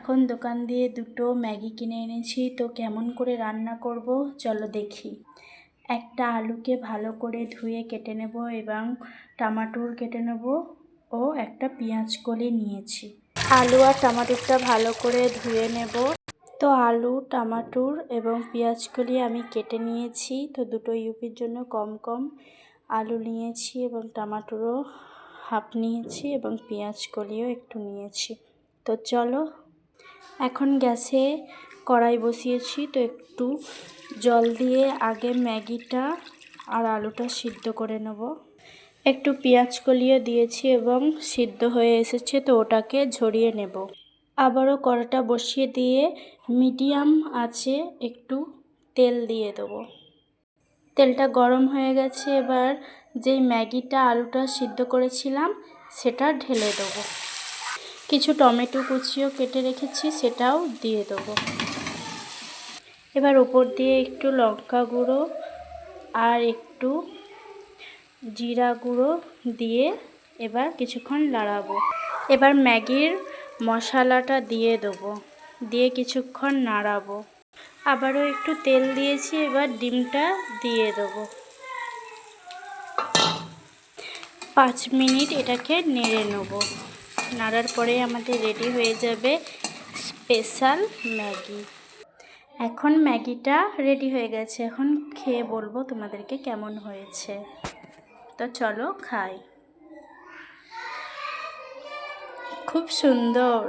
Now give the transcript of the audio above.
এখন দোকান দিয়ে দুটো ম্যাগি কিনে এনেছি, তো কেমন করে রান্না করব চলো দেখি। একটা আলুকে ভালো করে ধুয়ে কেটে নেব এবং টমেটোর কেটে নেব ও একটা পেঁয়াজ কলি নিয়েছি। আলু আর টমেটোটা ভালো করে ধুয়ে নেব। তো আলু, টমেটোর এবং পেঁয়াজ কলি আমি কেটে নিয়েছি। তো দুটো ইউপির জন্য কম কম আলু নিয়েছি এবং টমেটোরও হাফ নিয়েছি এবং পেঁয়াজ কলিও একটু নিয়েছি। তো চলো, এখন গ্যাসে কড়াই বসিয়েছি, তো একটু জল দিয়ে আগে ম্যাগিটা আর আলুটা সিদ্ধ করে নেব। একটু পেঁয়াজ কলিও দিয়েছি এবং সিদ্ধ হয়ে এসেছে, তো ওটাকে ঝরিয়ে নেব। আবারও কড়াটা বসিয়ে দিয়ে মিডিয়াম আঁচে একটু তেল দিয়ে দেবো। তেলটা গরম হয়ে গেছে, এবার যেই ম্যাগিটা আলুটা সিদ্ধ করেছিলাম সেটা ঢেলে দেবো। কিছু টমেটো কুচিও কেটে রেখেছি, সেটাও দিয়ে দেবো। এবার উপর দিয়ে একটু লঙ্কা গুঁড়ো আর একটু জিরা গুঁড়ো দিয়ে এবার কিছুক্ষণ নাড়াবো। এবার ম্যাগির মশলাটা দিয়ে দেবো, দিয়ে কিছুক্ষণ নাড়াবো। আবারও একটু তেল দিয়েছি, এবার ডিমটা দিয়ে দেবো। 5 মিনিট এটাকে নেড়ে নেব। নাড়ার পরে আমাদের রেডি হয়ে যাবে স্পেশাল ম্যাগি। এখন ম্যাগিটা রেডি হয়ে গেছে, এখন খেয়ে বলবো তোমাদেরকে কেমন হয়েছে। তো চলো খাই। খুব সুন্দর।